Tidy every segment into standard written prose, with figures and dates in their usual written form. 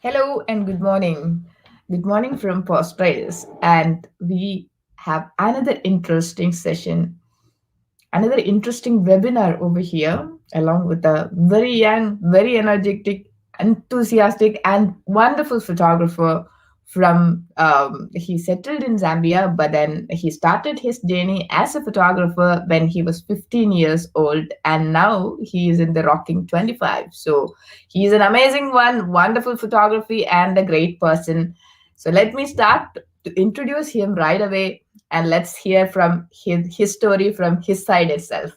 Hello and good morning. Good morning from Paws. And we have another interesting session, another interesting webinar over here, along with a very young, very energetic, enthusiastic, and wonderful photographer from he settled in Zambia, but then he started his journey as a photographer when he was 15 years old, and now he is in the rocking 25. So he is an amazing one, wonderful photography, and a great person. So let me start to introduce him right away, and let's hear from his story from his side itself.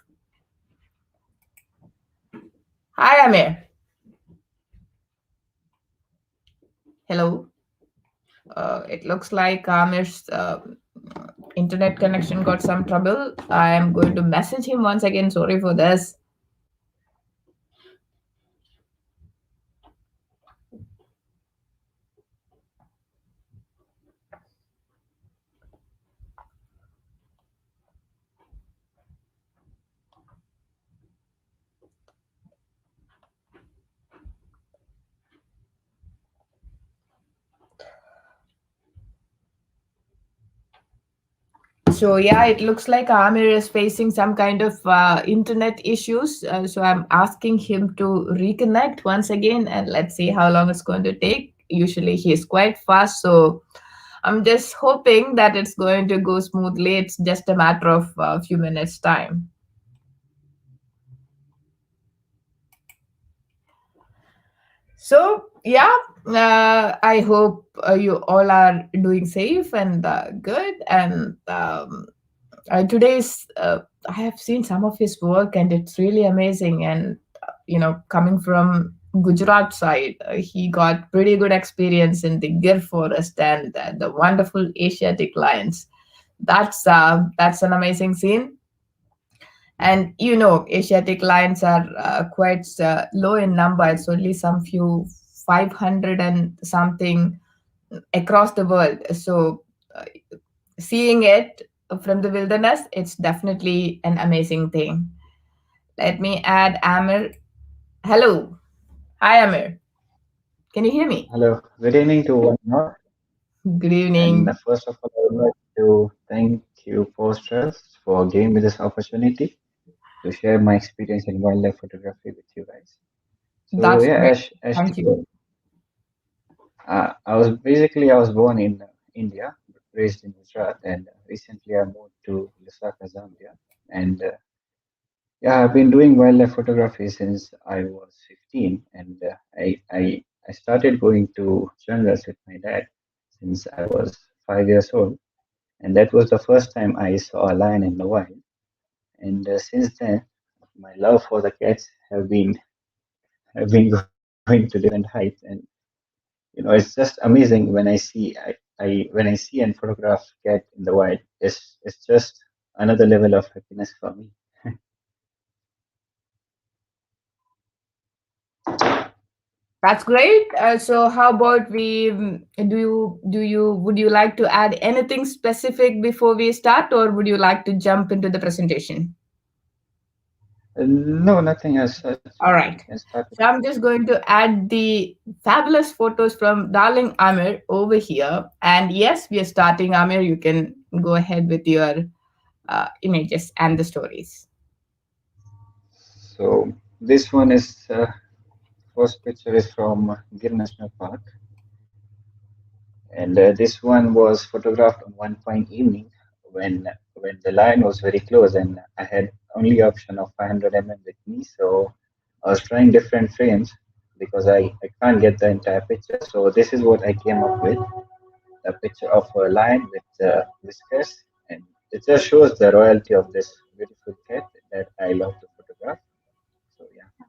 Hi, Amir. Hello. It looks like Amir's internet connection got some trouble. I am going to message him once again. Sorry for this. So yeah, it looks like Amir is facing some kind of internet issues. So I'm asking him to reconnect once again, and let's see how long it's going to take. Usually he is quite fast, so I'm just hoping that it's going to go smoothly. It's just a matter of a few minutes time. So yeah, I hope you all are doing safe and good. And today's I have seen some of his work, and it's really amazing. And coming from Gujarat side, he got pretty good experience in the Gir forest and the wonderful Asiatic lions. That's an amazing scene. And Asiatic lions are quite low in number. It's only some few 500 and something across the world. So uh, seeing it from the wilderness, it's definitely an amazing thing. Let me add Amir. Hello. Hi, Amir. Can you hear me? Hello, good evening to one and all. Good And evening. first of all, I would like to thank you, posters, for giving me this opportunity to share my experience in wildlife photography with you guys. So That's yeah, great. as to Thank you. I was born in India, raised in Gujarat, and recently I moved to Lusaka, Zambia. And yeah, I've been doing wildlife photography since I was 15, and I started going to jungles with my dad since I was 5 years old. And that was the first time I saw a lion in the wild. And since then, my love for the cats have been going to different heights. And it's just amazing when I when I see and photograph cat in the wild. It's just another level of happiness for me. That's great. So how about we do you would you like to add anything specific before we start, or would you like to jump into the presentation? No, nothing as such. All We right. can start with the So I'm just presentation. going to add the fabulous photos from darling Amir over here. And yes, we are starting. Amir, you can go ahead with your images and the stories. So this one is first picture is from Gir National Park, and this one was photographed on one fine evening when the lion was very close, and I had only option of 500 mm with me. So I was trying different frames because I can't get the entire picture. So this is what I came up with: a picture of a lion with whiskers, and it just shows the royalty of this beautiful cat that I love to photograph. So yeah.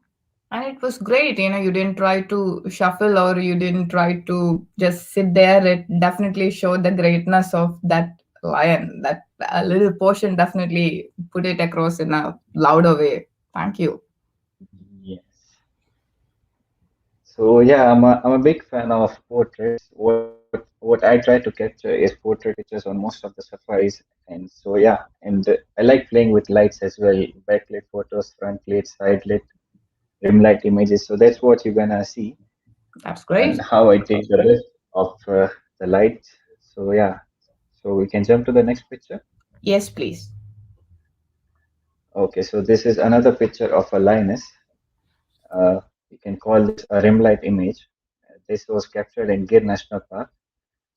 And it was great. You didn't try to shuffle or you didn't try to just sit there. It definitely showed the greatness of that lion. That little portion definitely put it across in a louder way. Thank you. Yes. So yeah, I'm a big fan of portraits. What I try to capture is portrait pictures on most of the safaris, and so yeah, and I like playing with lights as well, backlit photos, front lit, side lit, rim light images. So that's what you're gonna see. That's and great. how I take the rest of the light. So yeah, so we can jump to the next picture. Yes, please. Okay, so this is another picture of a lioness. Uh, you can call this a rim light image. This was captured in Gir National Park.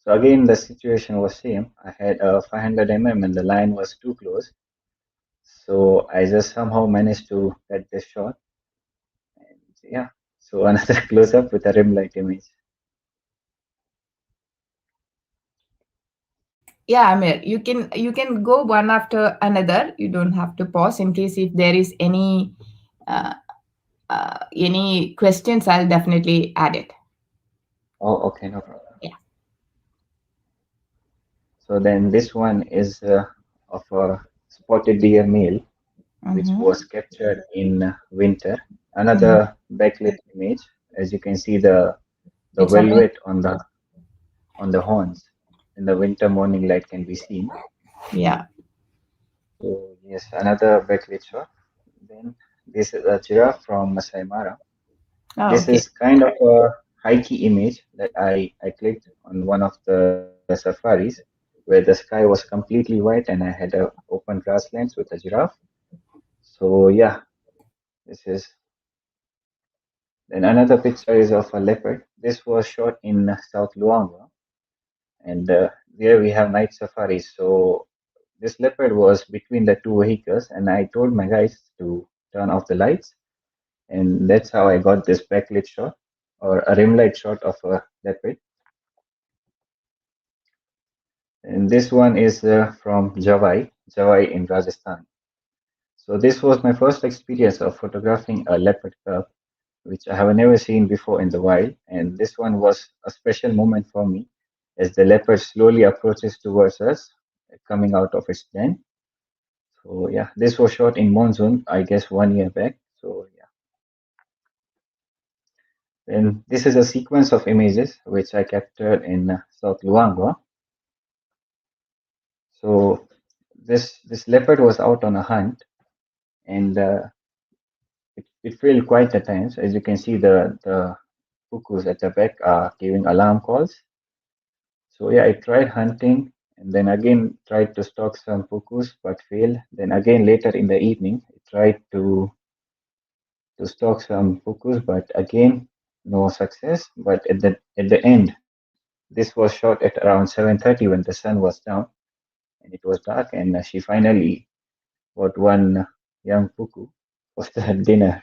So again, the situation was same. I had a 500 and the lion was too close. So I just somehow managed to get this shot. And yeah, so another close up with a rim light image. Yeah, Amir, you can go one after another. You don't have to pause in case if there is uh, any questions. I'll definitely add it. Oh, okay, no problem. Yeah. So then this one is of a spotted deer male, which Mm-hmm. was captured in winter. Mm-hmm. Another backlit image, as you can see the It's amazing. velvet on the horns in the winter morning light can be seen. Yeah. So yes, another backlit shot. Then this is a giraffe from Masai Mara. Oh, This okay. is kind of a high key image that I clicked on one of the safaris where the sky was completely white and I had a open grasslands with a giraffe. So yeah, this is then another picture is of a leopard. This was shot in South Luangwa and there we have night safaris. So this leopard was between the two vehicles and I told my guys to turn off the lights and that's how I got this backlit shot or a rim light shot of a leopard. And this one is from Javai in Rajasthan. So this was my first experience of photographing a leopard cub, which I have never seen before in the wild. And this one was a special moment for me as the leopard slowly approaches towards us, coming out of its den. So yeah, this was shot in monsoon, I guess 1 year back. So yeah, and this is a sequence of images which I captured in South Luangwa. So this leopard was out on a hunt and it failed quite at times. As you can see, the cuckoos at the back are giving alarm calls. So yeah, I tried hunting and then again tried to stalk some cuckoos but failed. Then again later in the evening, I tried to stalk some cuckoos but again no success. But at the end, this was shot at around 7:30 when the sun was down and it was dark, and she finally got one young cuckoo for the dinner.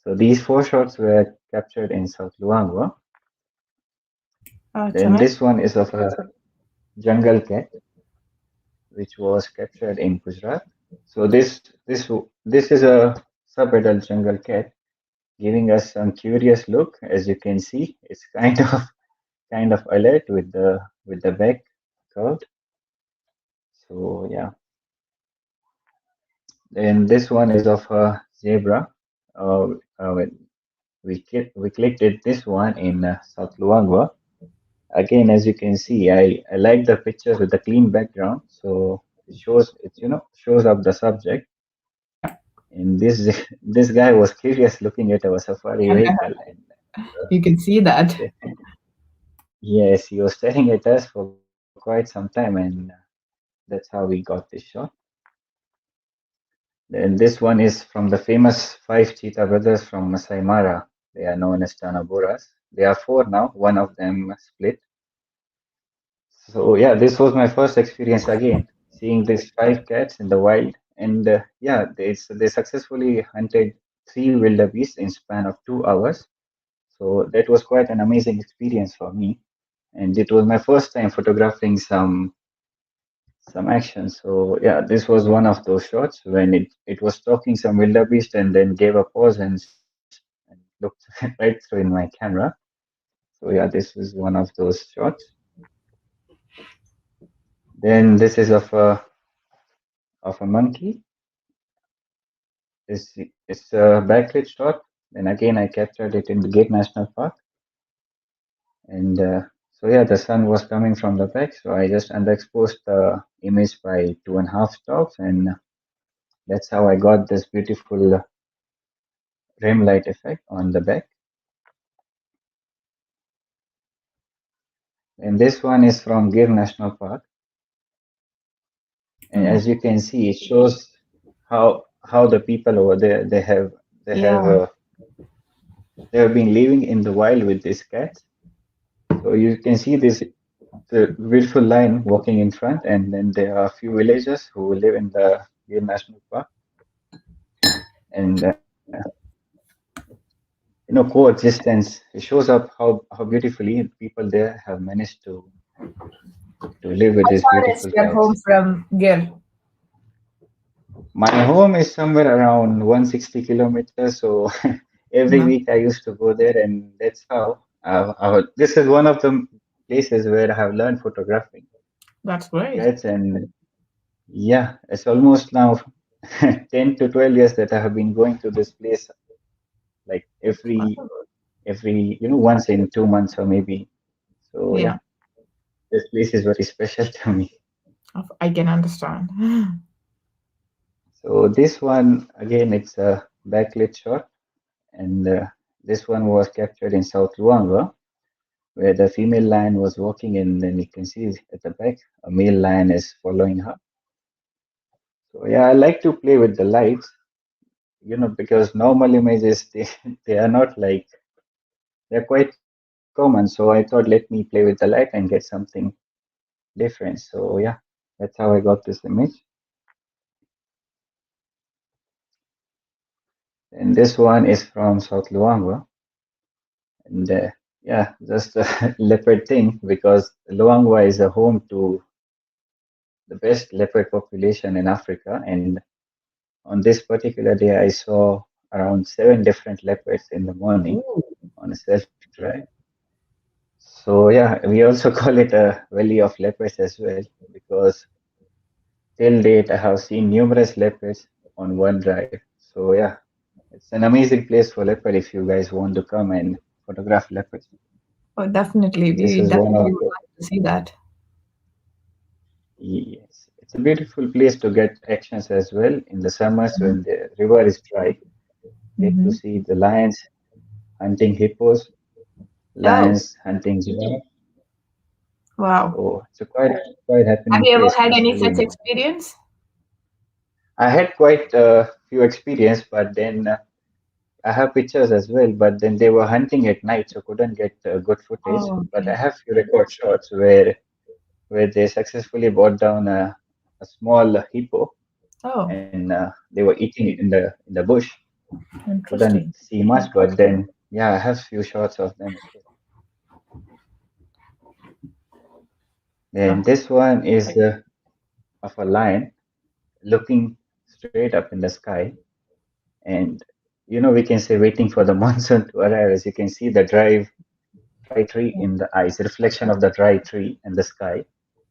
So these four shots were captured in South Luangwa. Oh, it's Then amazing. this one is of a jungle cat, which was captured in Gujarat. So this is a sub-adult jungle cat, giving us some curious look. As you can see, it's kind of alert with the back curved. So yeah. Then this one is of a zebra. Uh, we clicked it this one in South Luangwa. Again, as you can see, I like the pictures with the clean background, so it shows up the subject. Yeah. And this this guy was curious looking at our safari vehicle, and You can see that. yes, he was staring at us for quite some time, and that's how we got this shot. Then this one is from the famous five cheetah brothers from Masai Mara. They are known as Tanaboras. They are four now. One of them split. So yeah, this was my first experience again, seeing these five cats in the wild, and yeah, they successfully hunted three wildebeest in span of 2 hours. So that was quite an amazing experience for me, and it was my first time photographing some action. So yeah, this was one of those shots when it was stalking some wildebeest and then gave a pause and looked right through in my camera. So yeah, this was one of those shots. Then this is of a monkey. It's a backlit shot. And again, I captured it in the Gir National Park. And so yeah, the sun was coming from the back, so I just underexposed the image by 2.5 stops, and that's how I got this beautiful rim light effect on the back. And this one is from Gir National Park. And Oh, as you can see, it shows how the people over there they have yeah, they have been living in the wild with these cats. So you can see this the beautiful line walking in front, and then there are a few villagers who live in the Gir National Park, and coexistence. It shows up how beautifully people there have managed to live with how these far is beautiful your home cats. from Gir? My home is somewhere around 160 kilometers, so every No, week I used to go there, and that's how. This is one of the places where I have learned photographing that's great. cats, and yeah, it's almost now 10 to 12 years that I have been going to this place like every once in 2 months or maybe. So Yeah, yeah, this place is very special to me. I can understand. So this one again, it's a backlit shot, and this one was captured in South Luangwa, where the female lion was walking, and then you can see at the back a male lion is following her. So yeah, I like to play with the lights, because normal images they are not like they're quite common. So I thought let me play with the light and get something different. So yeah, that's how I got this image. And this one is from South Luangwa. And yeah, just a leopard thing because Luangwa is a home to the best leopard population in Africa. And on this particular day, I saw around 7 different leopards in the morning Ooh. on a selfie drive. So yeah, we also call it a Valley of Leopards as well because till date I have seen numerous leopards on one drive. So yeah, it's an amazing place for leopard if you guys want to come and photograph leopards. Oh, definitely. And this We is one definitely of would the like to see that. yes, it's a beautiful place to get actions as well in the summers when the river is dry. Get to Mm-hmm. see the lions hunting hippos, Oh, lions hunting giraffe. wow. So it's a quite Have happening you ever place, had any especially such in. experience? I had quite a few experience, but then I have pictures as well. But then they were hunting at night, so couldn't get good footage. Oh, But I okay. have few record shots where they successfully brought down a small hippo, Oh, and they were eating it in the bush. Couldn't interesting. see much, but then yeah, I have few shots of them as well. Oh, Then this one is of a lion looking straight up in the sky, and we can say waiting for the monsoon to arrive. As you can see, the dry tree in the eyes, reflection of the dry tree and the sky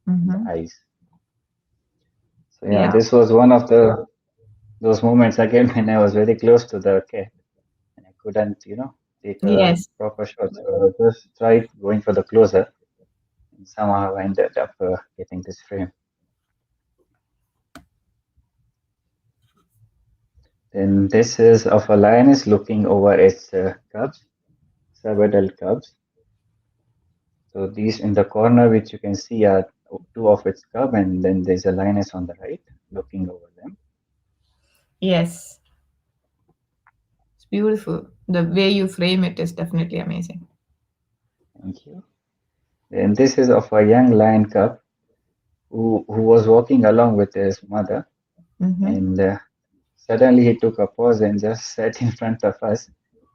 in the mm-hmm. eyes. So yeah, Yeah. this was one of the those moments again when I was very close to the cat and I couldn't, take a Yes. proper shot. So I just tried going for the closer, and somehow I ended up getting this frame. Then this is of a lioness looking over its cubs, sub-adult cubs. So these in the corner, which you can see are two of its cub, and then there's a lioness on the right looking over them. Yes. It's beautiful. The way you frame it is definitely amazing. Thank you. Then this is of a young lion cub who was walking along with his mother, Mm-hmm. and suddenly he took a pause and just sat in front of us,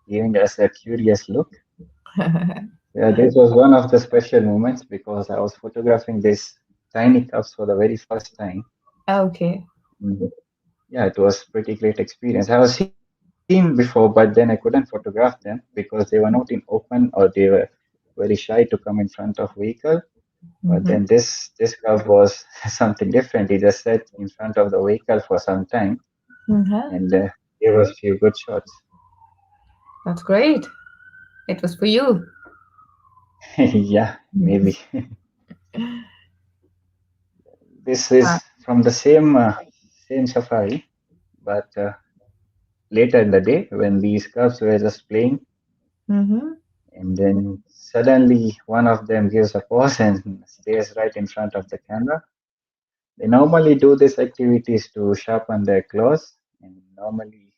giving us a curious look. Yeah, this was one of the special moments because I was photographing these tiny cubs for the very first time. Okay. Mm, yeah, it was pretty great experience. I was seen before, but then I couldn't photograph them because they were not in open or they were very shy to come in front of vehicle. But then Mm-hmm. this cub was something different. He just sat in front of the vehicle for some time Mm-hmm. and gave us few good shots. That's great. It was for you. Yeah, maybe. This Uh, is from the same safari, but later in the day when these cubs were just playing, mm-hmm. and then suddenly one of them gives a pause and stays right in front of the camera. They normally do these activities to sharpen their claws, and normally,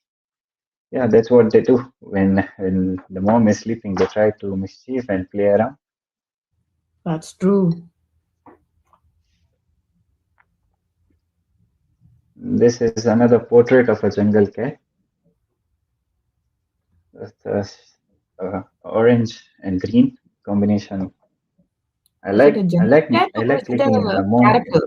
yeah, that's what they do when the mom is sleeping. They try to mischief and play around. That's true. This is another portrait of a jungle cat. The orange and green combination. I Is it like a I jungle like cat I or is like it looking at a the mom. caracal?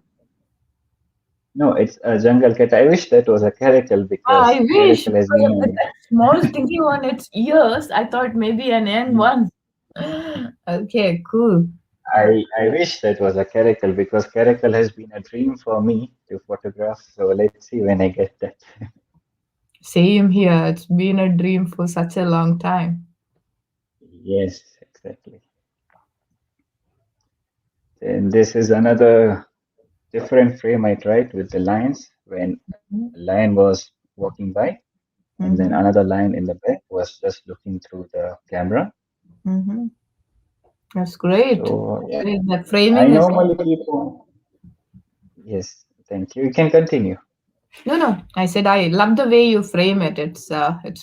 No, it's a jungle cat. I wish that was a caracal Ah, I because wish caracal has because of been. that small thingy on its ears. I thought maybe an young one. Okay, cool. I wish that was a caracal because caracal has been a dream for me to photograph. So let's see when I get that. Same here. It's been a dream for such a long time. Yes, exactly. And this is another different frame I tried with the lions when a lion was walking by, and then Mm-hmm. another lion in the back was just looking through the camera. Mm-hmm. That's great. So yeah, Great. That I framing is. normally keep on. Yes, thank you. You can continue. No, no. I said I love the way you frame it. It's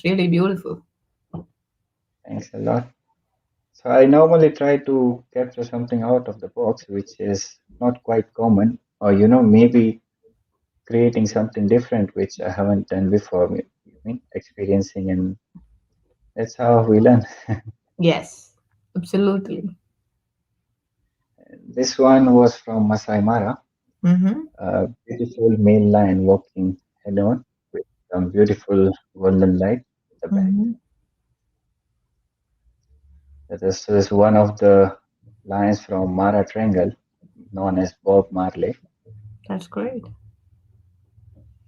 really beautiful. Thanks a lot. So I normally try to capture something out of the box, which is not quite common, or maybe creating something different, which I haven't done before. I mean, experiencing, and that's how we learn. Yes, absolutely. This one was from Masai Mara, Mm-hmm. a beautiful male lion walking head on with some beautiful golden light at the back. Mm-hmm. This is one of the lions from Mara Triangle, known as Bob Marley. That's great.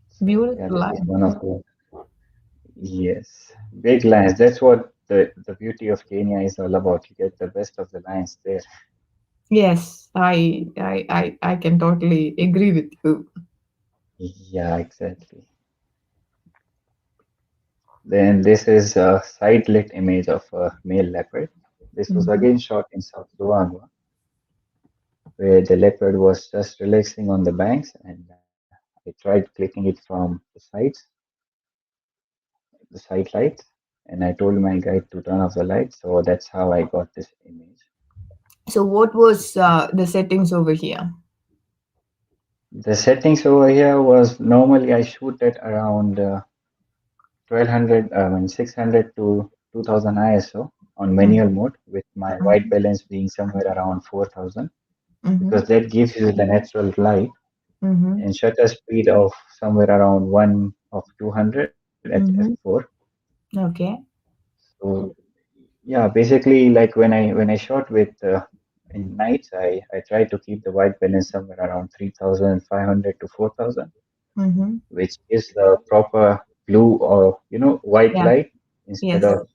So yeah, Beautiful this is line. one of the yes big lions. That's what the beauty of Kenya is all about. You get the best of the lions there. Yes, I can totally agree with you. Yeah, exactly. Then this is a side lit image of a male leopard. This was Mm-hmm. again shot in South Luangwa, where the leopard was just relaxing on the banks, and I tried clicking it from the side lights, and I told my guide to turn off the lights. So that's how I got this image. So, what was the settings over here? The settings over here was normally I shoot at around 1200, I mean 600 to 2000 ISO on manual mode, with my white balance being somewhere around 4000 Mm-hmm. because that gives you the natural light, Mm-hmm. and shutter speed of somewhere around 1 of 200 at Mm-hmm. f4. Okay. So yeah, basically like when I shot with in nights, I try to keep the white balance somewhere around 3500 to 4000, Mm-hmm. which gives the proper blue or white Yeah. light instead Yes. of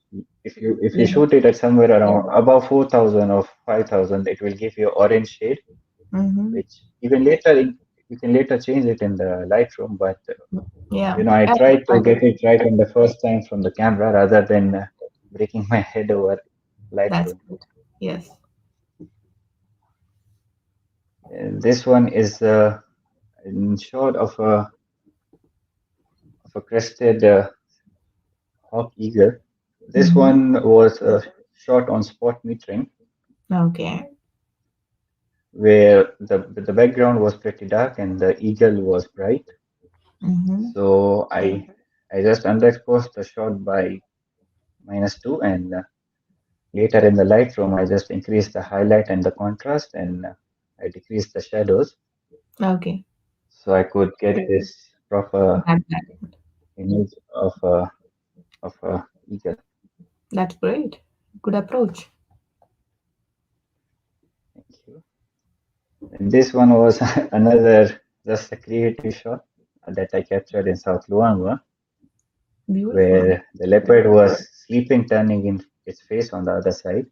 if you Yeah. shoot it at somewhere around above 4000 or 5000, it will give you orange shade, Mm-hmm. which even later you can later change it in the Lightroom, but Yeah. I I, tried I, to get it right on the first time from the camera rather than breaking my head over that's Lightroom. good. Yes. And this one is in short of a crested hawk eagle. This Mm-hmm. one was shot on spot metering, Okay. where the background was pretty dark and the eagle was bright. Mm-hmm. So I just underexposed the shot by -2, and later in the Lightroom I just increased the highlight and the contrast, and I decreased the shadows Okay. so I could get this proper That. image of a eagle. That's great. Good approach. Thank you. And this one was another just a creative shot that I captured in South Luangwa, Beautiful. where the leopard was sleeping, turning in its face on the other side.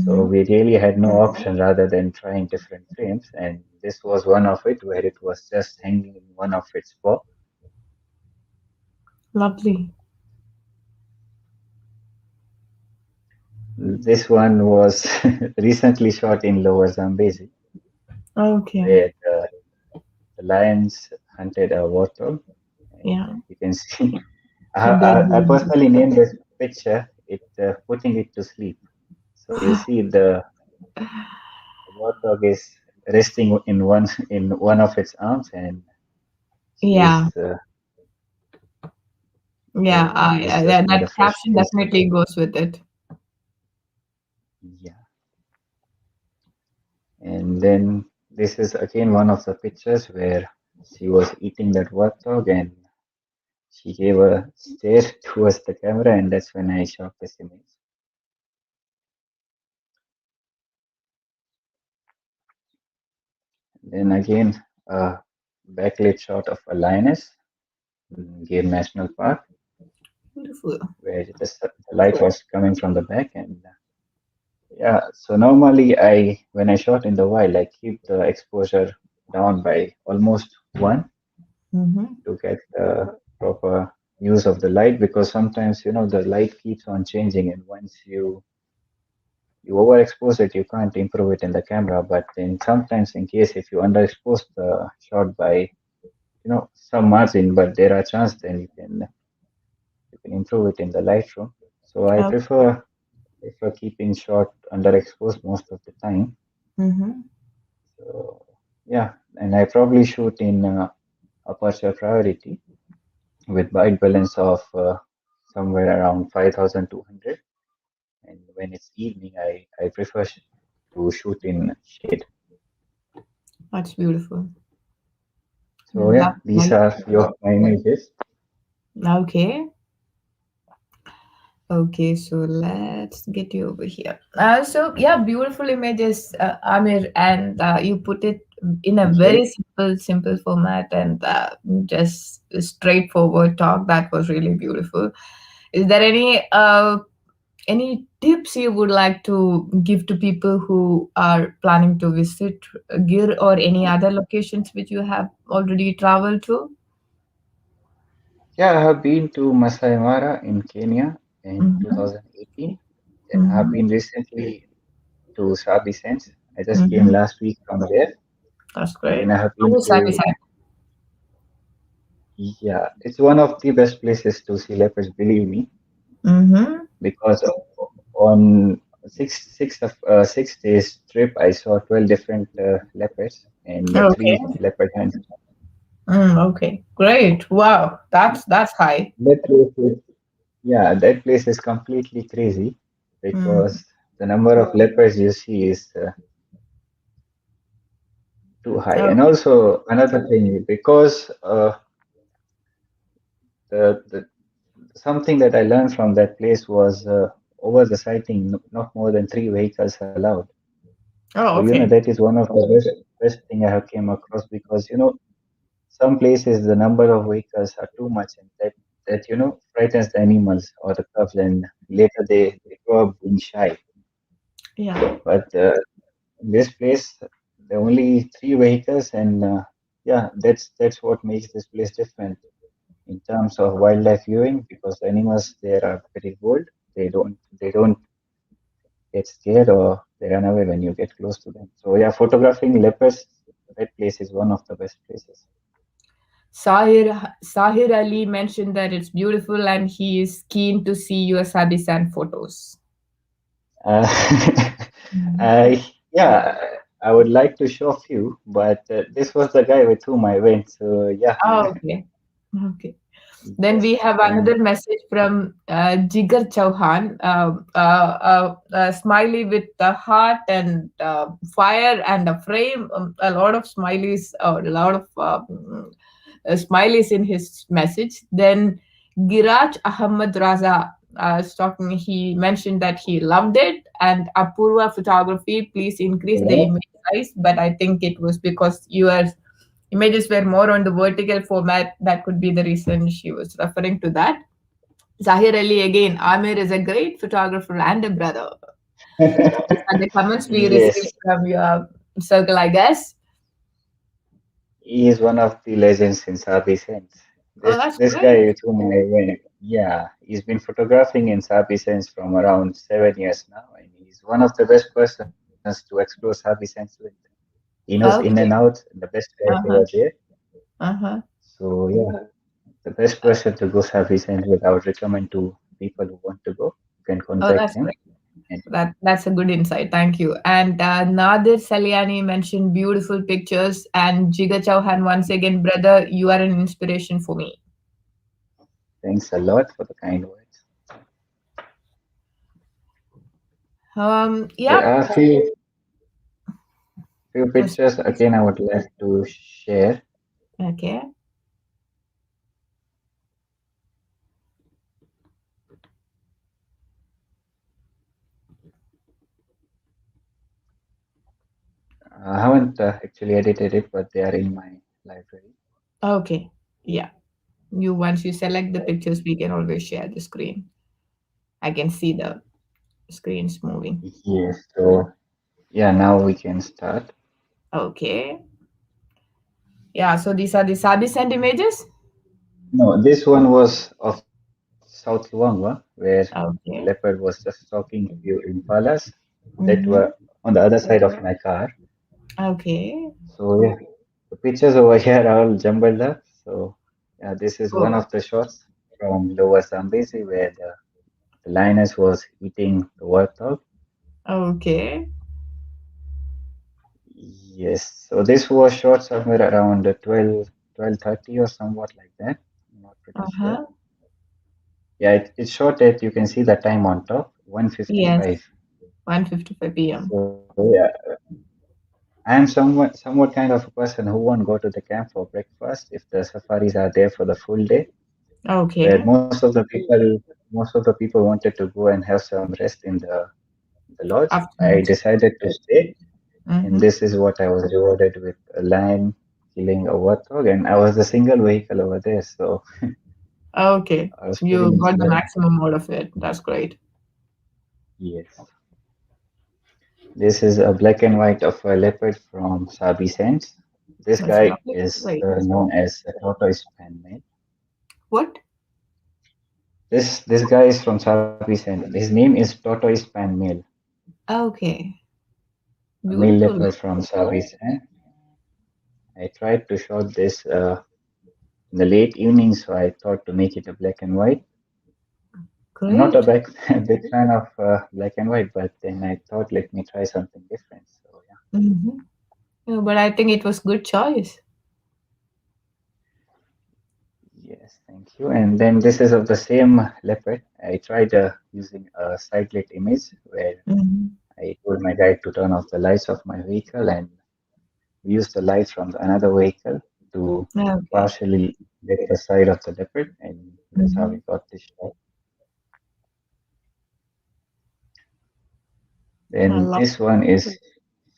So Mm-hmm. we really had no option rather than trying different frames, and this was one of it where it was just hanging in one of its paw. Lovely. This one was recently shot in Lower Zambezi, Okay. where the lions hunted a warthog, and Yeah. you can see. That I personally named this picture it putting it to sleep. So you see the warthog is resting in one of its arms, and she yeah. is Yeah. so he's just That made a fresh caption feast. definitely goes with it. Yeah, and then this is again one of the pictures where she was eating that warthog, and she gave a stare towards the camera, and that's when I shot this image. Then again, a backlit shot of a lioness in Gir National Park, Beautiful. where the light was coming from the back. And yeah, so normally when I shot in the wild, I keep the exposure down by almost one Mm-hmm. to get the proper use of the light, because sometimes the light keeps on changing, and once you overexpose it, you can't improve it in the camera. But in sometimes in case if you underexpose the shot by some margin, but there are chance, then you can improve it in the Lightroom. So I Oh. prefer keeping shot underexposed most of the time. Mm-hmm. So yeah, and I probably shoot in aperture priority with white balance of somewhere around 5200. And when it's evening, I prefer to shoot in shade. That's beautiful. So That's yeah, these nice. are few of my images. Okay. Okay, so let's get you over here. So yeah, beautiful images, Amir, and you put it in a Thank very you. simple format and just straightforward talk. That was really beautiful. Is there any tips you would like to give to people who are planning to visit Gir or any other locations which you have already traveled to? Yeah, I have been to Masai Mara in Kenya in Mm-hmm. 2018. Then I have Mm-hmm. been recently to Sabi Sense. I just came Mm-hmm. last week from there. That's And great. then I have How been was Sabi to, Side? yeah, it's one of the best places to see leopards, believe me, Mm-hmm. because on 6 days trip, I saw 12 different leopards and Okay. three leopard hens. Okay. Great. Wow. That's high. That place is, yeah, that place is completely crazy Mm. because the number of leopards you see is too high. And Okay. also another thing, because the something that I learned from that place was over the sighting, not more than three vehicles allowed. So Oh, okay. that is one of the best thing I have came across, because some places the number of vehicles are too much, and that frightens the animals or the cubs, and later they grow up being shy. Yeah. But in this place, there are only three vehicles, and yeah, that's what makes this place different in terms of wildlife viewing, because the animals there are very bold. They don't get scared or they run away when you get close to them. So yeah, photographing leopards, that place is one of the best places. Sahir Ali mentioned that it's beautiful and he is keen to see your Sabisan photos. Uh, Mm. I yeah, I would like to show a few, but this was the guy with whom I went. So yeah, Oh, okay. Okay. Then yes, we have and another message from Jigar Chauhan, smiley with the heart and fire and a frame, a lot of smileys, or a lot of smileys in his message. Then Giraj Ahmad Raza is talking. He mentioned that he loved it, and Apurva photography. Please increase the yeah. image size. But I think it was because your images were more on the vertical format. That could be the reason she was referring to that. Zahir Ali again. Amir is a great photographer and a brother. These are the comments we received Yes, from your circle, I guess. he is one of the legends in Sabi sense. Oh, This that's this great. guy with whom I went. Yeah, he's been photographing in Sabi Sense from around 7 years now, and he's one of the best persons to explore Sabi Sense with. He knows in and out Okay. the best way over Uh-huh. there. Uh-huh. So yeah, the best person to go Sabi Sense with, I would recommend to people who want to go. You can Oh, contact that's him. great. And That's a good insight. Thank you. And Nadir Saliani mentioned beautiful pictures. And Jiga Chauhan, once again, brother, you are an inspiration for me. thanks a lot for the kind words. There Yeah. are few Yes, pictures please. again I would like to share. Okay. I haven't actually edited it, but they are in my library. Okay. Yeah. You once you select the pictures, we can always share the screen. I can see the screens moving. Yes, so yeah, now we can start. Okay. Yeah. So these are the Sabi sent images. No, this one was of South Luangwa, where the leopard Okay. was just stalking a few impalas that were Mm-hmm. on the other side of my car. Okay. So yeah, the pictures over here are all jumbled up. So yeah, this is one Oh. of the shots from Lower Zambezi where the lioness was eating the warthog. Okay. Yes, so this was shot somewhere around 12:30 or somewhat like that. I'm not pretty sure. Uh-huh. Yeah, it's short that you can see the time on top, Yes. 1:55. 1:55 p.m. So yeah, I am somewhat kind of a person who won't go to the camp for breakfast if the safaris are there for the full day. Where Okay. most of the people wanted to go and have some rest in the lodge. I Afternoon. decided to stay, and Mm-hmm. this is what I was rewarded with: a lion killing a warthog, and I was the single vehicle over there, so Okay. I was pretty You got the inspired. maximum out of it. That's great. Yes. This is a black and white of a leopard from Sabi Sands. This That's guy lovely. is Right. known as a tortoise span male. What? This guy is from Sabi Sand. His name is tortoise span male, Okay. a male Beautiful. leopard from Sabi Sand. I tried to shot this in the late evening, so I thought to make it a black and white. I'm not a Great. big fan of black and white, but then I thought let me try something different. So Mm-hmm. Yeah, but I think it was good choice. yeah, yes, thank you. And then this is of the same leopard. I tried using a side lit image where Mm-hmm. I told my guide to turn off the lights of my vehicle and use the light from another vehicle to Okay. partially lit the side of the leopard, and that's how Mm-hmm. we got this shot. I Then love. this one is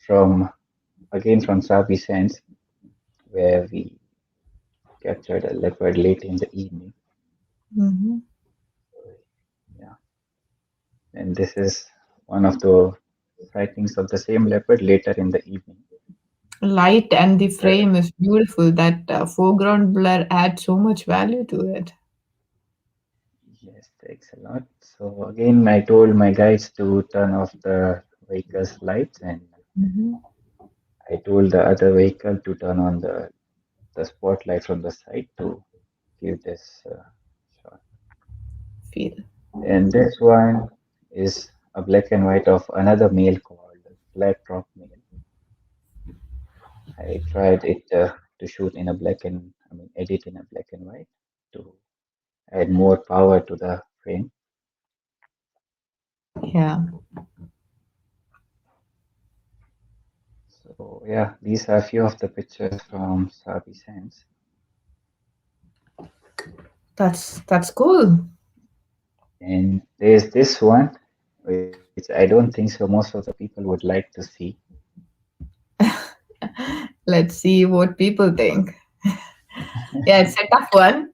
from again from Sabi Sands, where we captured a leopard late in the evening. Mm-hmm. Yeah, and this is one of the sightings of the same leopard later in the evening. Light and the But frame is beautiful. That foreground blur adds so much value to it. yes, thanks a lot. So again, I told my guides to turn off the vehicle's lights, and Mm-hmm. I told the other vehicle to turn on the spotlight from the side to give this shot. Feel. And this one is a black and white of another male called flat drop male. I tried it to shoot in a edit in a black and white to add more power to the frame. Yeah. So yeah, these are a few of the pictures from Sabi Sands. That's cool. And there's this one, which I don't think so most of the people would like to see. Let's see what people think. Yeah, it's a tough one.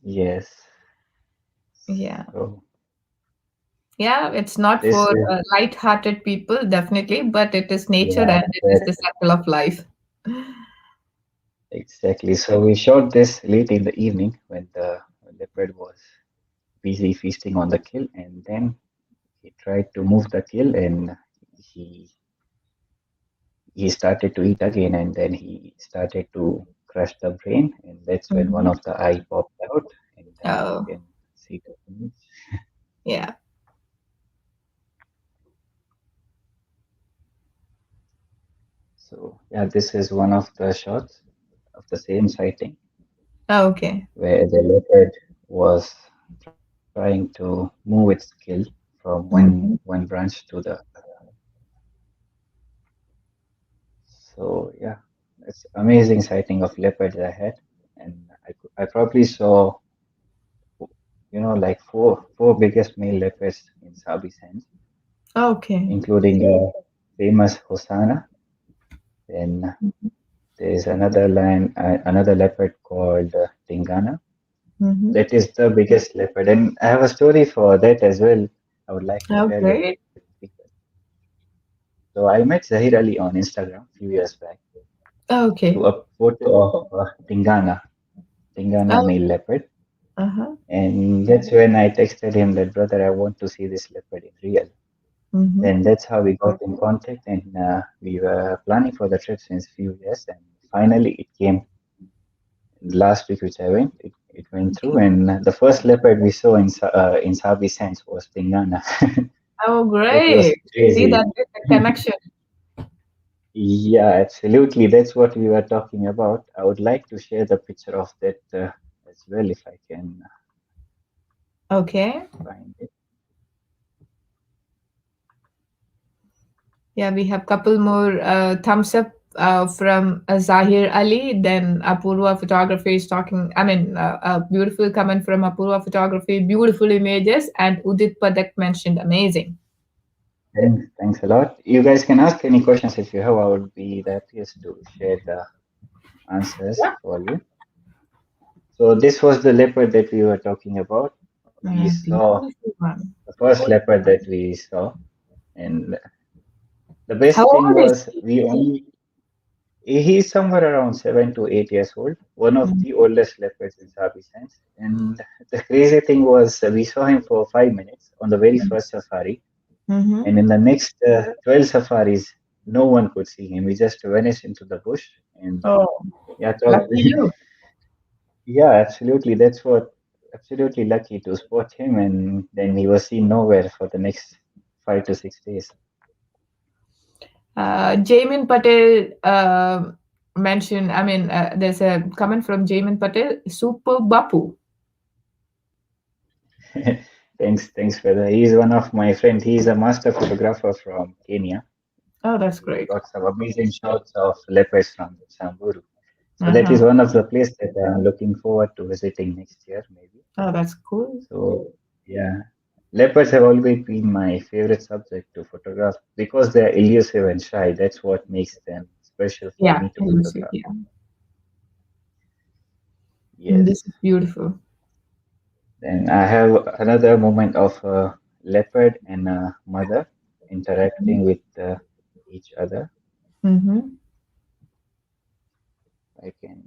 Yes. Yeah. So Yeah, it's not this for is light-hearted people, definitely, but it is nature yeah, and it is but the cycle of life. Exactly. So we shot this late in the evening when the leopard was busy feasting on the kill, and then he tried to move the kill, and he he started to eat again, and then he started to crush the brain, and that's when one Mhm. of the eye popped out, and then you Oh, can see the image. yeah. So yeah, this is one of the shots of the same sighting Oh, okay. where the leopard was trying to move its kill from one Mhm. branch to the other. So yeah, it's amazing sighting of leopards I had, and I probably saw like four biggest male leopards in Sabi Sands, Okay. including the famous Hosanna. Then there is another leopard called Tingana. Mm-hmm. That is the biggest leopard, and I have a story for that as well. I would like to Oh, share with great. people. So I met Zahir Ali on Instagram a few years back through Okay. a photo of Tingana Oh, male leopard, uh-huh. and that's when I texted him that brother, I want to see this leopard in real. Mm-hmm. Then that's how we got in contact, and we were planning for the trip since few years, and finally it came last week, which I went. It went through, and the first leopard we saw in Sabi Sands was Tingana. Oh, That was great. See crazy. that there's a connection. Yeah, absolutely. That's what we were talking about. I would like to share the picture of that as well if I can Okay. find it. Yeah, we have couple more thumbs up from Zahir Ali. Then Apurva Photography is talking. I mean, a beautiful comment from Apurva Photography. Beautiful images. And Udit Padak mentioned amazing. Thanks a lot. You guys can ask any questions if you have. I would be the happiest to share the answers Yeah. for you. So this was the leopard that we were talking about. We saw Beautiful one. the first leopard that we saw, and the How best thing old is was he? he's somewhere around 7 to 8 years old, one of Mm-hmm. the oldest leopards in Sabi Sands. And the crazy thing was we saw him for 5 minutes on the very first safari, Mm-hmm. and in the next 12 safaris, no one could see him. He just vanished into the bush, and Oh, yeah, lucky you. yeah, absolutely. That's what absolutely lucky to spot him, and then he was seen nowhere for the next 5 to 6 days. Jamin Patel mentioned, I mean, there's a comment from Jamin Patel, Super Bapu. Thanks, brother. He's one of my friend. He's a master photographer from Kenya. Oh, that's He great. got some amazing shots of leopards from Samburu. So that is Uh-huh. one of the places that I'm looking forward to visiting next year, maybe. Oh, that's cool. So yeah, leopards have always been my favorite subject to photograph because they're elusive and shy. That's what makes them special for Yeah, me to elusive. photograph. Yeah. Mm, Yes. this is beautiful. Then I have another moment of a leopard and a mother interacting with each other. Mm-hmm. I can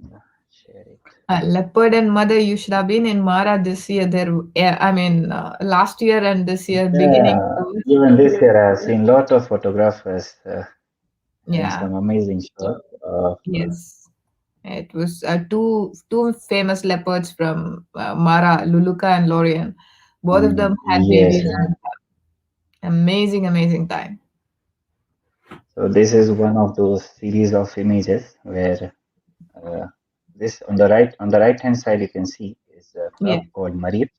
share it. Leopard and mother, you should have been in Mara this year. There, yeah, I mean, last year and this year, beginning. Yeah, even this year I've seen lot of photographers having Yeah. some amazing shots of Yes. It was two famous leopards from Mara, Luluka and Lorien. Both of them had yes. babies and amazing, amazing time. So this is one of those series of images where uh, this on the right hand side you can see is a Yeah. pup called Marie.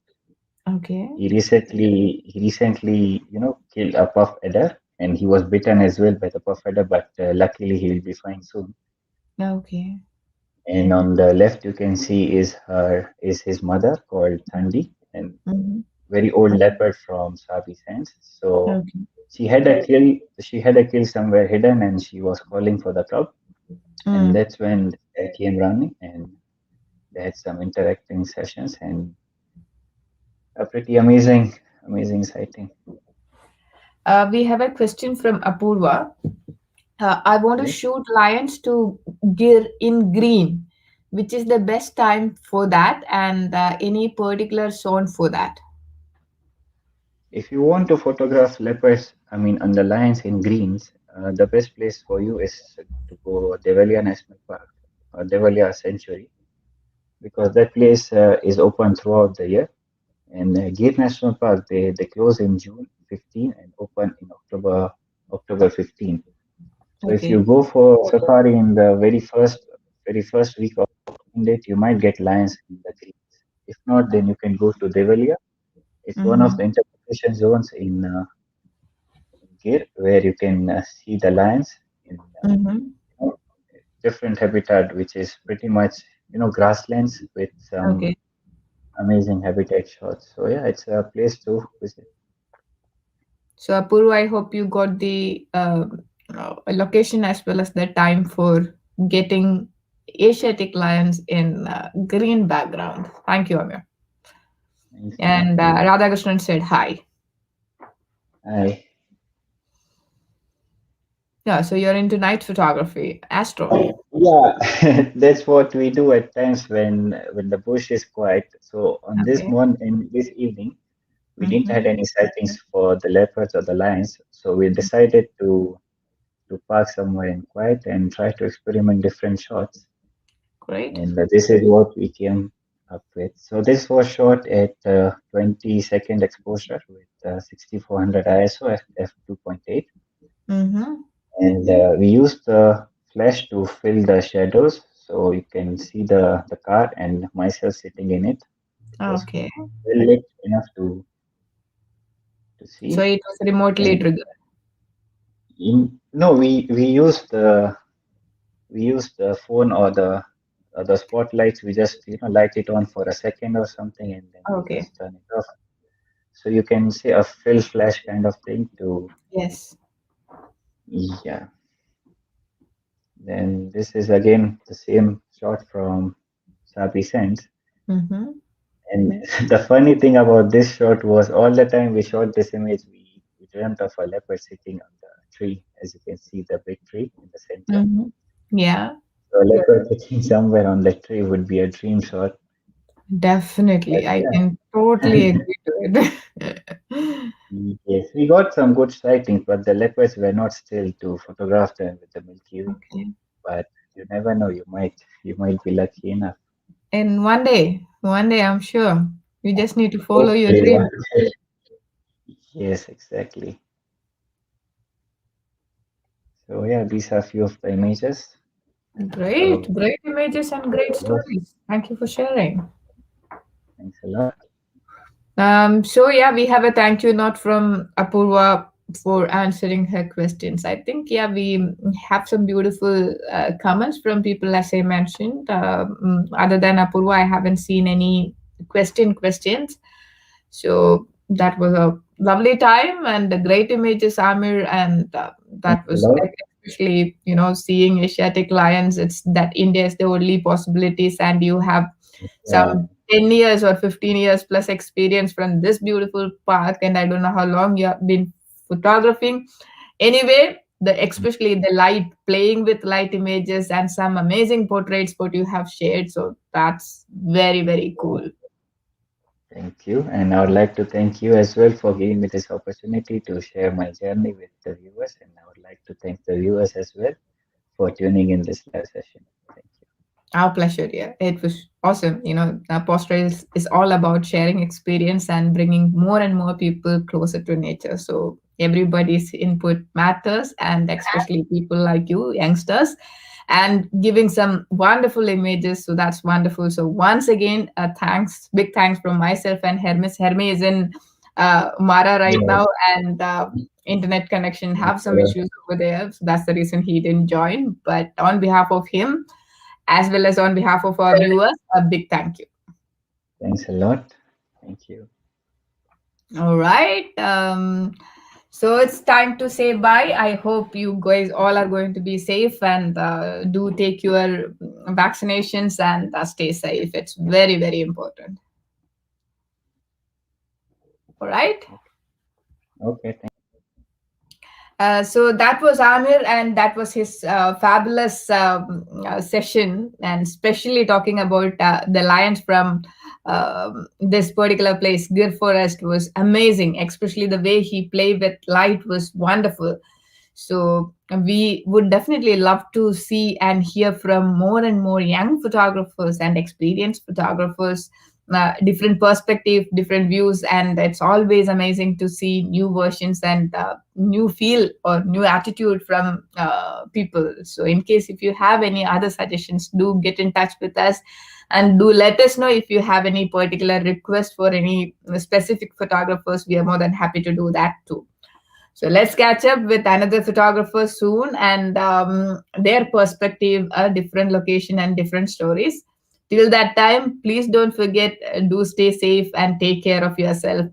Okay. He recently killed a puff adder, and he was bitten as well by the puff adder, but luckily he will be fine soon. Okay. And on the left you can see is his mother called Thandi, and Mm-hmm. very old leopard from Sabi Sands. So Okay. she had a kill somewhere hidden, and she was calling for the cub, and Mm. that's when they came running, and they had some interacting sessions, and a pretty amazing sighting. We have a question from Apurva. I want to Okay. shoot lions to Gir in green. which is the best time for that, and any particular zone for that? If you want to photograph leopards, I mean, on the lions in greens, the best place for you is to go Devalia National Park or Devalia Sanctuary because that place is open throughout the year. And Gir National Park, they close in June 15 and open in October 15. So if you Okay. go for safari in the very first week of opening date, you might get lions in the greens. If not, then you can go to Devalia. It's one of Mm-hmm. the interpretation zones in Gir where you can see the lions in Mm-hmm. you know, different habitat, which is pretty much grasslands with some Okay. amazing habitat shots. So yeah, it's a place to visit. So, Apurva, I hope you got the location as well as the time for getting Asiatic lions in green background. Thank you, Amir. Thanks a lot. And Radhakrishnan said hi. I Yeah, so you're into night photography, astro. Yeah, that's what we do at times when the bush is quiet. So on this Okay. morning and this evening, we didn't Mm-hmm. had any sightings for the leopards or the lions. So we decided to park somewhere in quiet and try to experiment different shots. Great. And this is what we came up with. So this was shot at 20-second exposure with 6400 ISO f2.8. Mm-hmm. And we used the flash to fill the shadows so you can see the car and myself sitting in it. It was Okay. well lit enough to So see. it was remotely And triggered. no, we used the phone or the spotlights. We just light it on for a second or something, and then we Okay. just turn it off. So you can see a fill flash kind of thing to Yes. yeah. Then this is again the same shot from Sabi Sense. Mm-hmm. And the funny thing about this shot was all the time we shot this image, we dreamt of a leopard sitting on the tree, as you can see the big tree in the center. Mm-hmm. Yeah, So a leopard sitting somewhere on the tree would be a dream shot. But definitely. I can totally yeah, agree to it. yes, we got some good sightings, but the leopards were not still to photograph them with the Milky Way. Okay. But you never know, you might be lucky enough. And one day, I'm sure you just need to follow your Hopefully dream. one day. Yes, exactly. So yeah, these are a few of the images. Great, So great images and great yes, stories. Thank you for sharing. thanks a lot. So yeah, we have a thank you note from Apurva for answering her questions. I think yeah, we have some beautiful comments from people as I mentioned. Other than Apurva, I haven't seen any questions. So that was a lovely time and a great images, Amir, and that Thanks a was lot. like especially seeing Asiatic lions. It's that India is the only possibilities, and you have Yeah, some 10 years or 15 years plus experience from this beautiful park, and I don't know how long you have been photographing. Anyway, the especially the light playing with light images and some amazing portraits what you have shared. So that's very very cool. thank you. And I would like to thank you as well for giving me this opportunity to share my journey with the viewers. And I would like to thank the viewers as well for tuning in this live session. Thank you. Our pleasure, yeah. It was awesome. Posture is all about sharing experience and bringing more and more people closer to nature. So everybody's input matters, and especially people like you, youngsters, and giving some wonderful images. So that's wonderful. So once again, thanks, big thanks from myself and Hermes. Hermes is in Mara right Yes, now, and internet connection thanks have a some lot. issues over there. So that's the reason he didn't join. But on behalf of him, as well as on behalf of our viewers, a big thank you. Thanks a lot. Thank you. All right. So it's time to say bye. I hope you guys all are going to be safe and do take your vaccinations and stay safe. It's very, very important. All right. Okay, thank So that was Amir, and that was his fabulous session, and especially talking about the lions from this particular place, Gir Forest, was amazing. Especially the way he played with light was wonderful. So we would definitely love to see and hear from more and more young photographers and experienced photographers, different perspective, different views, and it's always amazing to see new versions and new feel or new attitude from people. So in case if you have any other suggestions, do get in touch with us, and do let us know if you have any particular request for any specific photographers. We are more than happy to do that too. So let's catch up with another photographer soon, and their perspective, a different location and different stories. Till that time, please don't forget, do stay safe and take care of yourself.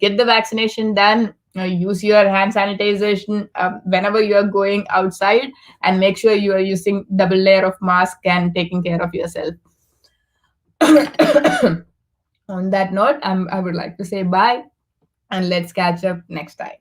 Get the vaccination done. Use your hand sanitization whenever you are going outside, and make sure you are using double layer of mask and taking care of yourself. On that note, I would like to say bye, and let's catch up next time.